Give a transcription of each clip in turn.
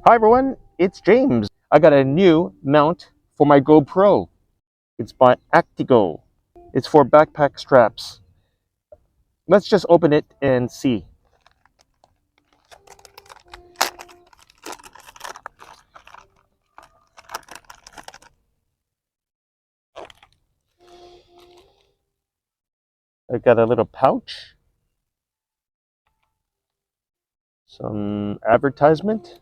Hi everyone, it's James. I got a new mount for my GoPro. It's by ActyGo. It's for backpack straps. Let's just open it and see. I got a little pouch, some advertisement,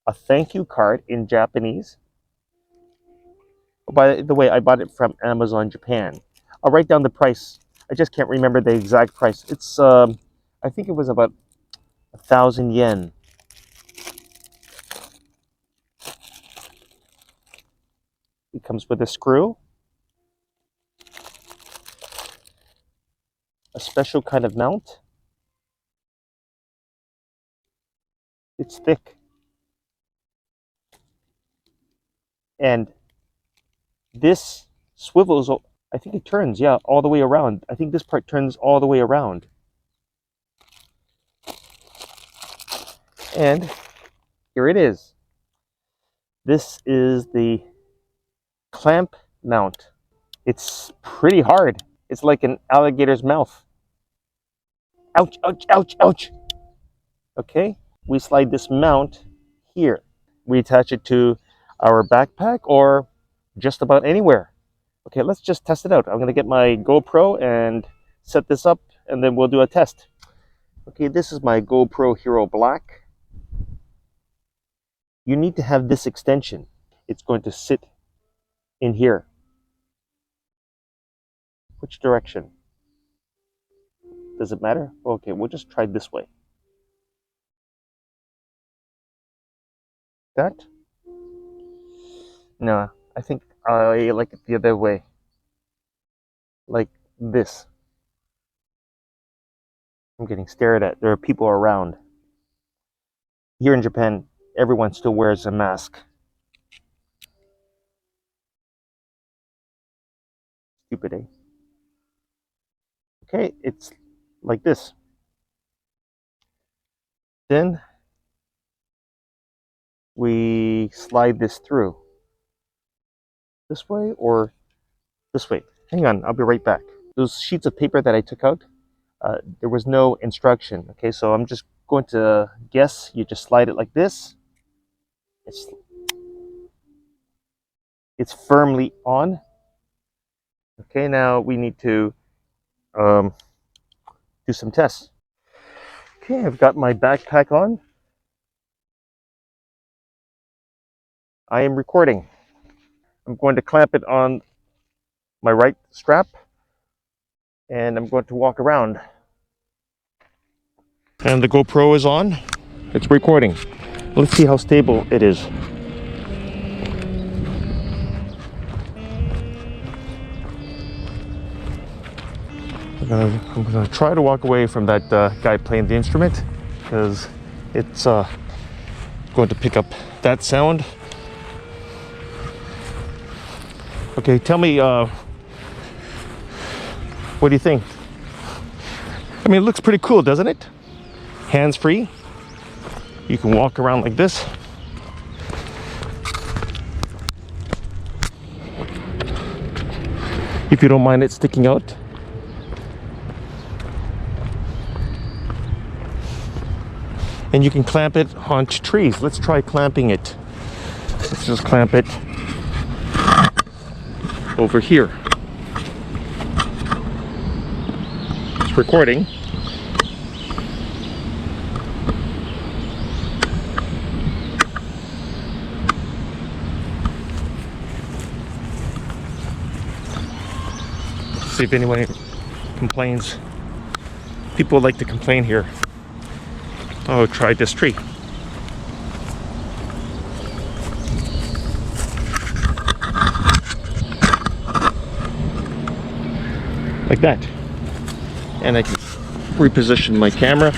a thank you card in Japanese. Oh, by the way, I bought it from Amazon Japan. I'll write down the price. I just can't remember the exact price. It's I think it was about 1,000 yen. It comes with a screw, a special kind of mount. It's thick. And this swivels, I think it turns, yeah, all the way around. I think this part turns all the way around. And here it is. This is the clamp mount. It's pretty hard. It's like an alligator's mouth. Ouch, ouch, ouch, ouch. Okay, we slide this mount here. We attach it to our backpack or just about anywhere. Okay, let's just test it out. I'm gonna get my GoPro and set this up and then we'll do a test. Okay, this is my GoPro Hero Black. You need to have this extension. It's going to sit in here. Which direction? Does it matter? Okay, we'll just try this way. That? No, I think I like it the other way. Like this. I'm getting stared at. There are people around. Here in Japan, everyone still wears a mask. Stupid, eh? Okay, it's like this. Then we slide this through. This way or this way? Hang on, I'll be right back. Those sheets of paper that I took out, there was no instruction. Okay, so I'm just going to guess. You just slide it like this. It's firmly on. Okay, now we need to do some tests. Okay, I've got my backpack on. I am recording. I'm going to clamp it on my right strap and I'm going to walk around. And the GoPro is on. It's recording. Let's see how stable it is. I'm gonna try to walk away from that guy playing the instrument because it's going to pick up that sound. Okay, tell me, what do you think? I mean, it looks pretty cool, doesn't it? Hands-free. You can walk around like this. If you don't mind it sticking out. And you can clamp it onto trees. Let's try clamping it. Let's just clamp it over here. It's recording. See if anyone complains. People like to complain here. Oh, try this tree. Like that. And I can reposition my camera.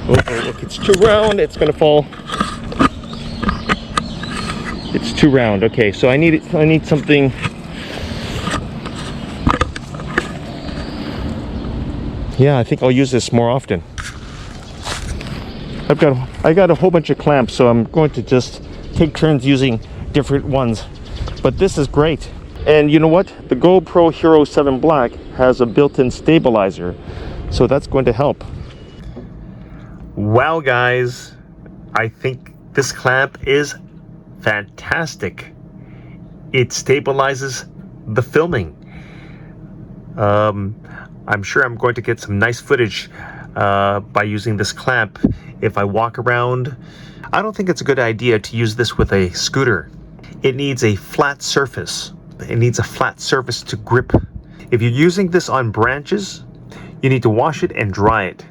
Oh, look, it's too round. It's gonna fall. It's too round. Okay, so I need something. Yeah, I think I'll use this more often. I got a whole bunch of clamps, so I'm going to just take turns using different ones. But this is great. And you know what? The GoPro Hero 7 Black has a built-in stabilizer, so that's going to help. Wow, guys, I think this clamp is fantastic. It stabilizes the filming. I'm sure I'm going to get some nice footage by using this clamp if I walk around. I don't think it's a good idea to use this with a scooter. It needs a flat surface. It needs a flat surface to grip. If you're using this on branches, you need to wash it and dry it.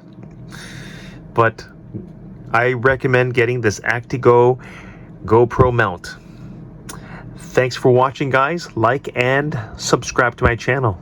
But I recommend getting this ActyGo GoPro mount. Thanks for watching, guys. Like and subscribe to my channel.